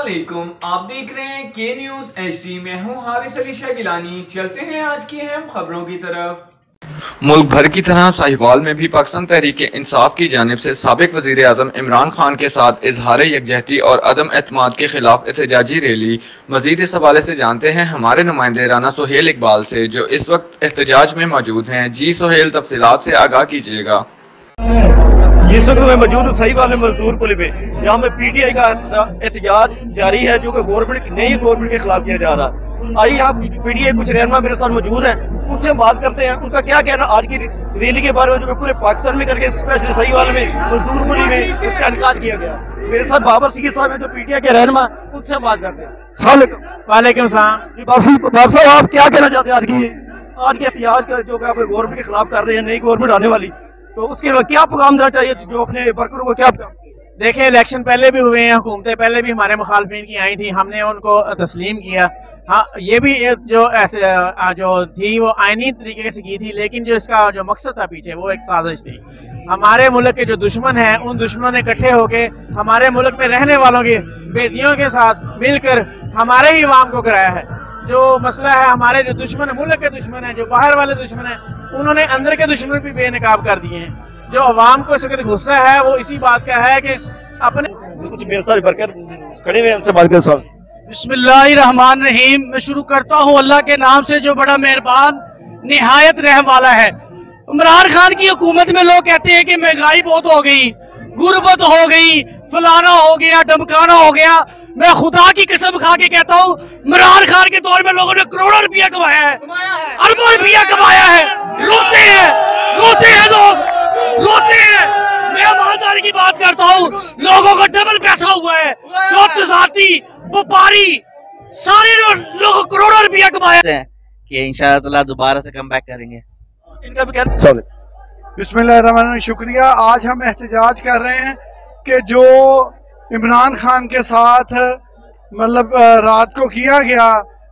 अस्सलामुअलैकुम, आप देख रहे हैं के न्यूज HD। मैं हूं हारिस अली शाह गिलानी। चलते हैं आज की अहम खबरों की तरफ। मुल्क भर की तरह साहिवाल में भी पाकिस्तान तहरीक इंसाफ की जानिब से साबिक वजीर आजम इमरान खान के साथ इजहार यकजहती और अदम एतमाद के खिलाफ एहतजाजी रैली। मजीद इस हवाले से जानते हैं हमारे नुमाइंदे राना सुहेल इकबाल से, जो इस वक्त एहतजाज में मौजूद हैं। जी सुहेल, तफसीलात से आगाह कीजिएगा। इस वक्त मैं मौजूद हूँ सहीवाल में मजदूर पुल पे। यहाँ पे PTI का एहतजाज जारी है जो कि गवर्नमेंट नई गवर्नमेंट के खिलाफ किया जा रहा है। आइए आप PTI कुछ रहनुमा मेरे साथ मौजूद हैं, उससे बात करते हैं उनका क्या कहना आज की रैली के बारे में जो पूरे पाकिस्तान में करके स्पेशली सहीवाल में मजदूर पुल में इसका इनकाद किया गया। मेरे साथ बाबर सिद्दीकी साहब है जो PTI के रहनुमा, उनसे बात करते हैं। वालेकुम सलाम। बाबर साहब, आप क्या कहना चाहते हैं आज के एहतजाज का जो आप गवर्नमेंट के खिलाफ कर रहे हैं, नई गवर्नमेंट आने वाली, तो उसके लिए क्या पैगाम देना चाहिए जो अपने वर्करों को क्या? देखिए, इलेक्शन पहले भी हुए हैं, हुकूमतें पहले भी हमारे मुखालफिन की आई थी, हमने उनको तस्लीम किया। हाँ, ये भी जो थी वो आईनी तरीके से की थी, लेकिन जो इसका जो मकसद था पीछे वो एक साजिश थी। हमारे मुल्क के जो दुश्मन हैं उन दुश्मनों ने इकट्ठे होके हमारे मुल्क में रहने वालों की बेदियों के साथ मिलकर हमारे ही अवाम को कराया है। जो मसला है, हमारे जो दुश्मन मुल्क के दुश्मन है, जो बाहर वाले दुश्मन है, उन्होंने अंदर के दुश्मन भी बेनकाब कर दिए हैं। जो अवाम को इस वक्त गुस्सा है वो इसी बात का है कि अपने मेरे साथ वर्कर खड़े हुए हैं, उनसे बात कर। बिस्मिल्लाहिर्रहमानिर्रहीम। मैं शुरू करता हूँ अल्लाह के नाम से जो बड़ा मेहरबान निहायत रहम वाला है। इमरान खान की हुकूमत में लोग कहते हैं कि महंगाई बहुत हो गई, गुर्बत हो गई, फलाना हो गया, धमकाना हो गया। मैं खुदा की कसम खा के कहता हूँ, इमरान खान के दौर में लोगों ने करोड़ों रुपया कमाया है, अरबों रुपया कमाया है। रोते हैं लोग, रोते हैं। मैं ईमानदारी की बात करता हूँ, लोगों का डबल पैसा हुआ है। जो तजारती व्यापारी सारे लोग करोड़ों रुपया कमाया है कि इंशाअल्लाह दोबारा से कम बैक करेंगे। इनका भी कहना। बिस्मिल्लाहिर्रहमानिर्रहीम। शुक्रिया। आज हम एहतजाज कर रहे हैं कि जो इमरान खान के साथ मतलब रात को किया गया,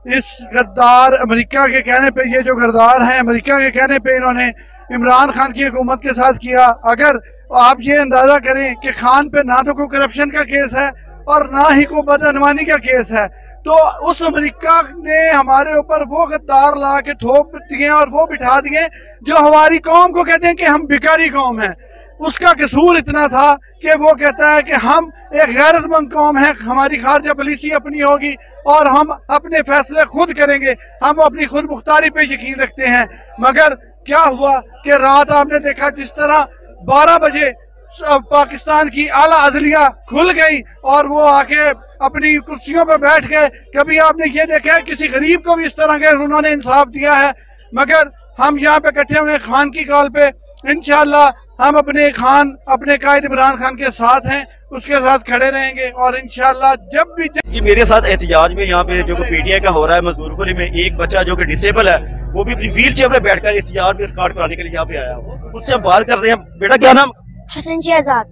इस गद्दार अमेरिका के कहने पे, ये जो गद्दार हैं अमेरिका के कहने पे इन्होंने इमरान खान की हुकूमत के साथ किया। अगर आप ये अंदाजा करें कि खान पे ना तो कोई करप्शन का केस है और ना ही कोई बदअनवानी का केस है, तो उस अमेरिका ने हमारे ऊपर वो गद्दार ला के थोप दिए और वो बिठा दिए जो हमारी कौम को कहते हैं कि हम भिखारी कौम है। उसका कसूर इतना था कि वो कहता है कि हम एक गैरतमंद कौम है, हमारी खारजा पॉलिसी अपनी होगी और हम अपने फैसले खुद करेंगे, हम अपनी खुद मुख्तारी पे यकीन रखते हैं। मगर क्या हुआ कि रात आपने देखा जिस तरह 12 बजे पाकिस्तान की आला अदलिया खुल गई और वो आके अपनी कुर्सियों पर बैठ गए। कभी आपने ये देखा है किसी गरीब को भी इस तरह के उन्होंने इंसाफ दिया है? मगर हम यहाँ पे इकट्ठे हुए खान की कॉल पे, इंशाल्लाह हम अपने कायद इमरान खान के साथ हैं, उसके साथ खड़े रहेंगे और इंशाल्लाह जब भी मेरे साथ एहतजाज में यहाँ पे जो PTI का हो रहा है मजदूरपुरी में, एक बच्चा जो कि डिसेबल है वो भी अपनी व्हील चेयर में बैठकर एहतजाज में रिकॉर्ड कराने के लिए यहाँ पे आया। उससे हम बात करते हैं। बेटा क्या नाम? हसन शहजाद।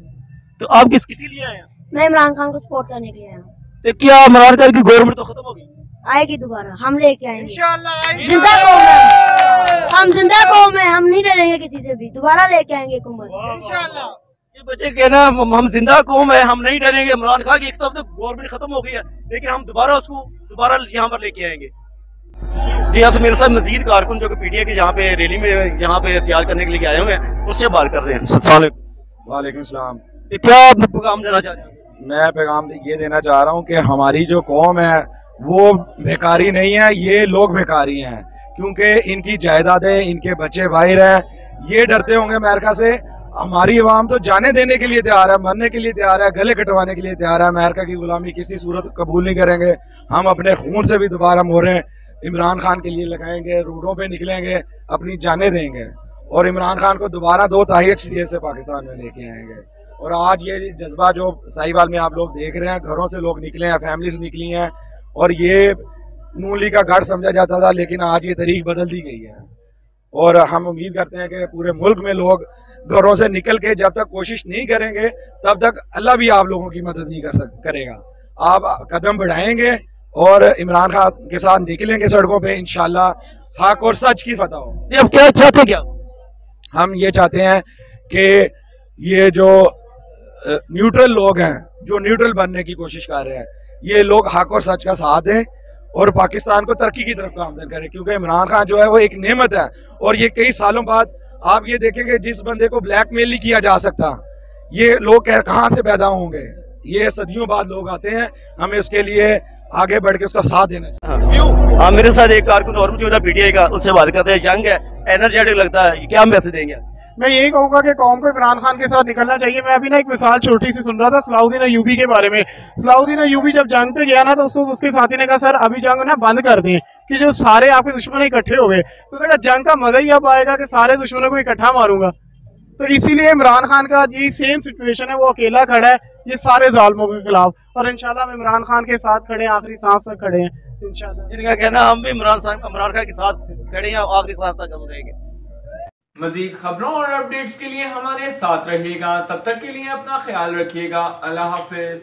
तो आप किसी लिए आए हैं? मैं इमरान खान को सपोर्ट करने के लिए आया हूँ। तो क्या इमरान खान की गवर्नमेंट तो खत्म हो गई? आएगी दोबारा, हम लेके आएंगे इंशाल्लाह। जिंदा कौम है, हम जिंदा कौम है, हम नहीं डरेंगे किसी से भी, दोबारा लेके आएंगे हुकूमत इंशाल्लाह। ये बच्चे कहना हम जिंदा कौम है, हम नहीं डरेंगे। इमरान खान की एक तरफ गवर्नमेंट खत्म हो गई है, लेकिन हम दोबारा यहाँ पर लेके आएंगे। जी हाँ, मेरे साथ मजीद कारकुन जो कि PTI के यहाँ पे रैली में यहाँ पे एहतजाज करने के लिए आए हुए हैं, उससे बात कर रहे हैं। वालेकुम सलाम। क्या पैगाम देना चाहते हैं? मैं पैगाम ये देना चाह रहा हूँ कि हमारी जो कौम है वो भिखारी नहीं है, ये लोग भिखारी हैं, क्योंकि इनकी जायदादें, इनके बच्चे बाहर हैं। ये डरते होंगे अमेरिका से। हमारी अवाम तो जाने देने के लिए तैयार है, मरने के लिए तैयार है, गले कटवाने के लिए तैयार है। अमेरिका की गुलामी किसी सूरत कबूल नहीं करेंगे। हम अपने खून से भी दोबारा मोहरें इमरान खान के लिए लगाएंगे, रोडों पे निकलेंगे, अपनी जानें देंगे और इमरान खान को दोबारा 2 तारीख अक्सरियत से पाकिस्तान में लेके आएंगे। और आज ये जज्बा जो साहिवाल में आप लोग देख रहे हैं, घरों से लोग निकले हैं, फैमिलीज निकली हैं, और ये नूली का गढ़ समझा जाता था, लेकिन आज ये तारीख बदल दी गई है। और हम उम्मीद करते हैं कि पूरे मुल्क में लोग घरों से निकल के जब तक कोशिश नहीं करेंगे तब तक अल्लाह भी आप लोगों की मदद नहीं करेगा। आप कदम बढ़ाएंगे और इमरान खान के साथ निकलेंगे सड़कों पे, इंशाल्लाह हक और सच की फतह हो। अब क्या चाहते क्या? हम ये चाहते हैं कि ये जो न्यूट्रल लोग हैं, जो न्यूट्रल बनने की कोशिश कर रहे हैं, ये लोग हक और सच का साथ दें और पाकिस्तान को तरक्की की तरफ गामजन करें, क्योंकि इमरान खान जो है वो एक नेमत है। और ये कई सालों बाद आप ये देखेंगे जिस बंदे को ब्लैकमेल नहीं किया जा सकता, ये लोग कहाँ से पैदा होंगे, ये सदियों बाद लोग आते हैं। हमें उसके लिए आगे बढ़ के उसका साथ देना चाहिए। हाँ, मेरे साथ एक कारकुन और मौजूद है पीटीआई का, उससे बात करते हैं। यंग है, एनर्जेटिक लगता है, क्या मैसेज देंगे? मैं यही कहूंगा कि कौम को इमरान खान के साथ निकलना चाहिए। मैं अभी ना एक मिसाल छोटी सी सुन रहा था सलाउद्दीन अय्यूबी के बारे में। सलाउद्दीन अय्यूबी जब जंग पे गया ना तो उसको उसके साथी ने कहा सर अभी जंग ना बंद कर दें कि जो सारे आपके दुश्मन इकट्ठे हो गए। तो देखा जंग का मजा ही अब आएगा कि सारे दुश्मनों को इकट्ठा मारूंगा। तो इसीलिए इमरान खान का ये सेम सिचुएशन है, वो अकेला खड़ा है ये सारे जालिमों के खिलाफ, और इंशाल्लाह हम इमरान खान के साथ खड़े हैं, आखिरी सांस तक खड़े हैं इंशाल्लाह। इनका कहना हम भी इमरान खान के साथ खड़े हैं, आखिरी सांस तक हम रहेंगे। मजीद खबरों और अपडेट्स के लिए हमारे साथ रहिएगा। तब तक के लिए अपना ख्याल रखिएगा। अल्लाह हाफिज।